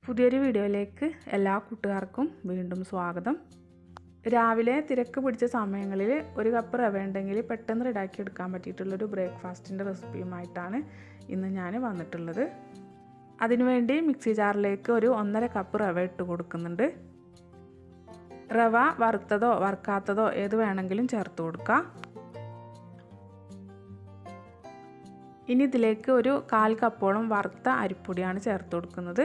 പുതിയൊരു വീഡിയോയിലേക്ക് എല്ലാ കൂട്ടുകാർക്കും വീണ്ടും സ്വാഗതം. രാവിലെ തിരക്ക് പിടിച്ച സമയങ്ങളിൽ ഒരു കപ്പ് റവ ഉണ്ടെങ്കിൽ പെട്ടെന്ന് റെഡിയാക്കി എടുക്കാൻ പറ്റിയിട്ടുള്ളൊരു ബ്രേക്ക്ഫാസ്റ്റിൻ്റെ റെസിപ്പിയുമായിട്ടാണ് ഇന്ന് ഞാൻ വന്നിട്ടുള്ളത്. അതിനുവേണ്ടി മിക്സി ജാറിലേക്ക് ഒരു 1.5 കപ്പ് റവ ഇട്ട് കൊടുക്കുന്നുണ്ട്. റവ വറുത്തതോ വറുക്കാത്തതോ ഏത് വേണമെങ്കിലും ചേർത്ത് കൊടുക്കാം. ഇനി ഇതിലേക്ക് ഒരു 1/4 കപ്പോളം വറുത്ത അരിപ്പൊടിയാണ് ചേർത്ത് കൊടുക്കുന്നത്.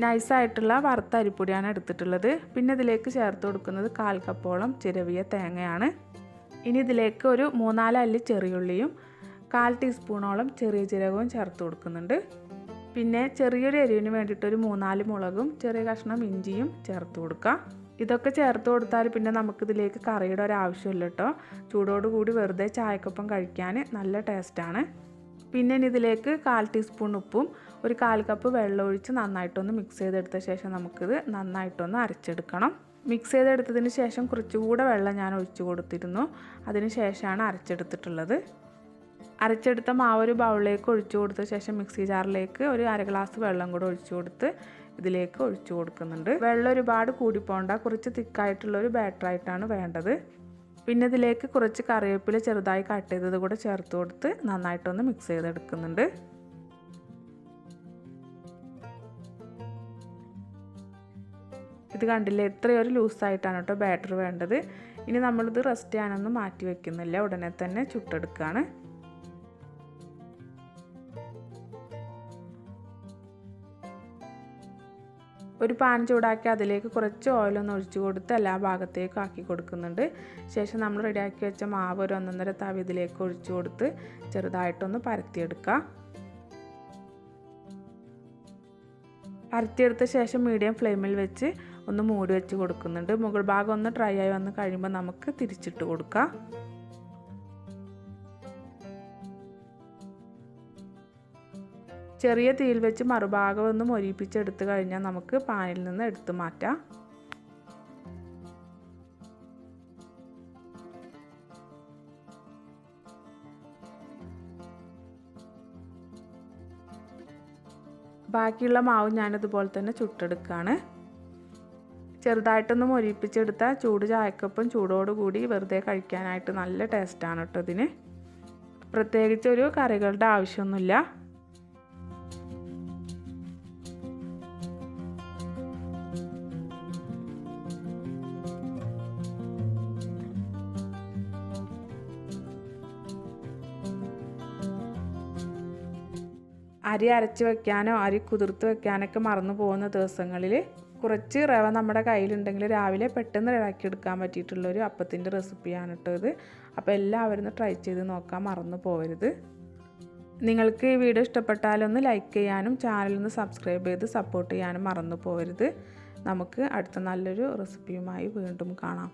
നൈസായിട്ടുള്ള വറുത്ത അരിപ്പൊടിയാണ് എടുത്തിട്ടുള്ളത്. പിന്നെ ഇതിലേക്ക് ചേർത്ത് കൊടുക്കുന്നത് 1/4 കപ്പോളം ചിരവിയ തേങ്ങയാണ്. ഇനി ഇതിലേക്ക് ഒരു 3-4 അല്ലി ചെറിയുള്ളിയും 1/4 ടീസ്പൂണോളം ചെറിയ ജീരകവും ചേർത്ത് കൊടുക്കുന്നുണ്ട്. പിന്നെ ചെറിയൊരു എരിവിന് വേണ്ടിയിട്ട് ഒരു 3-4 മുളകും ചെറിയ കഷ്ണം ഇഞ്ചിയും ചേർത്ത് കൊടുക്കാം. ഇതൊക്കെ ചേർത്ത് കൊടുത്താൽ പിന്നെ നമുക്കിതിലേക്ക് കറിയുടെ ഒരാവശ്യമില്ല കേട്ടോ. ചൂടോടുകൂടി വെറുതെ ചായക്കൊപ്പം കഴിക്കാൻ നല്ല ടേസ്റ്റാണ്. പിന്നെ ഇതിലേക്ക് 1/4 ടീസ്പൂൺ ഉപ്പും ഒരു 1/4 കപ്പ് വെള്ളം ഒഴിച്ച് നന്നായിട്ടൊന്ന് മിക്സ് ചെയ്തെടുത്ത ശേഷം നമുക്കിത് നന്നായിട്ടൊന്ന് അരച്ചെടുക്കണം. മിക്സ് ചെയ്തെടുത്തതിന് ശേഷം കുറച്ചുകൂടെ വെള്ളം ഞാൻ ഒഴിച്ചു കൊടുത്തിരുന്നു. അതിന് ശേഷമാണ് അരച്ചെടുത്തിട്ടുള്ളത്. അരച്ചെടുത്ത മാവ് ഒരു ബൗളിലേക്ക് ഒഴിച്ചു കൊടുത്ത ശേഷം മിക്സി ജാറിലേക്ക് ഒരു 1/2 ഗ്ലാസ് വെള്ളം കൂടെ ഒഴിച്ചു കൊടുത്ത് ഇതിലേക്ക് ഒഴിച്ചു കൊടുക്കുന്നുണ്ട്. വെള്ളം ഒരുപാട് കൂടിപ്പോണ്ട, കുറച്ച് തിക്കായിട്ടുള്ളൊരു ബാറ്ററായിട്ടാണ് വേണ്ടത്. പിന്നെ ഇതിലേക്ക് കുറച്ച് കറിവേപ്പില ചെറുതായി കട്ട് ചെയ്തത് കൂടെ ചേർത്ത് കൊടുത്ത് നന്നായിട്ടൊന്ന് മിക്സ് ചെയ്തെടുക്കുന്നുണ്ട്. ഇത് കണ്ടില്ലേ, എത്രയൊരു ലൂസായിട്ടാണ് കേട്ടോ ബാറ്റർ വേണ്ടത്. ഇനി നമ്മളിത് റെസ്റ്റ് ചെയ്യാനൊന്നും മാറ്റി വയ്ക്കുന്നില്ല, ഉടനെ തന്നെ ചുട്ടെടുക്കുകയാണ്. ഒരു പാൻ ചൂടാക്കി അതിലേക്ക് കുറച്ച് ഓയിലൊന്ന് ഒഴിച്ച് കൊടുത്ത് എല്ലാ ഭാഗത്തേക്കും ആക്കി കൊടുക്കുന്നുണ്ട്. ശേഷം നമ്മൾ റെഡിയാക്കി വെച്ച മാവ് ഒരു 1.5 തവി ഇതിലേക്ക് ഒഴിച്ചു കൊടുത്ത് ചെറുതായിട്ടൊന്ന് പരത്തിയെടുക്കുക. പരത്തിയെടുത്ത ശേഷം മീഡിയം ഫ്ലെയിമിൽ വെച്ച് ഒന്ന് മൂടി വെച്ച് കൊടുക്കുന്നുണ്ട്. മുകൾ ഭാഗം ഒന്ന് ഡ്രൈ ആയി വന്ന് കഴിയുമ്പോൾ നമുക്ക് തിരിച്ചിട്ട് കൊടുക്കാം. ചെറിയ തീയിൽ വെച്ച് മറുഭാഗം ഒന്ന് മൊരിപ്പിച്ചെടുത്ത് കഴിഞ്ഞാൽ നമുക്ക് പാനിൽ നിന്ന് എടുത്തു മാറ്റാം. ബാക്കിയുള്ള മാവ് ഞാനിതുപോലെ തന്നെ ചുട്ടെടുക്കുകയാണ്. ചെറുതായിട്ടൊന്ന് മൊരിപ്പിച്ചെടുത്താൽ ചൂട് ചായക്കൊപ്പം ചൂടോടുകൂടി വെറുതെ കഴിക്കാനായിട്ട് നല്ല ടേസ്റ്റാണ് കേട്ടോ ഇതിന്. പ്രത്യേകിച്ച് ഒരു കറികളുടെ ആവശ്യമൊന്നുമില്ല. അരി അരച്ച് വെക്കാനോ അരി കുതിർത്ത് വെക്കാനൊക്കെ മറന്നു പോകുന്ന ദിവസങ്ങളിൽ കുറച്ച് റവ നമ്മുടെ കയ്യിലുണ്ടെങ്കിൽ രാവിലെ പെട്ടെന്ന് റെഡിയാക്കിയെടുക്കാൻ പറ്റിയിട്ടുള്ളൊരു അപ്പത്തിൻ്റെ റെസിപ്പിയാണ് കേട്ടോ ഇത്. അപ്പോൾ എല്ലാവരും ട്രൈ ചെയ്ത് നോക്കാൻ മറന്നു പോകരുത്. നിങ്ങൾക്ക് ഈ വീഡിയോ ഇഷ്ടപ്പെട്ടാലൊന്ന് ലൈക്ക് ചെയ്യാനും ചാനലൊന്ന് സബ്സ്ക്രൈബ് ചെയ്ത് സപ്പോർട്ട് ചെയ്യാനും മറന്നു പോകരുത്. നമുക്ക് അടുത്ത നല്ലൊരു റെസിപ്പിയുമായി വീണ്ടും കാണാം.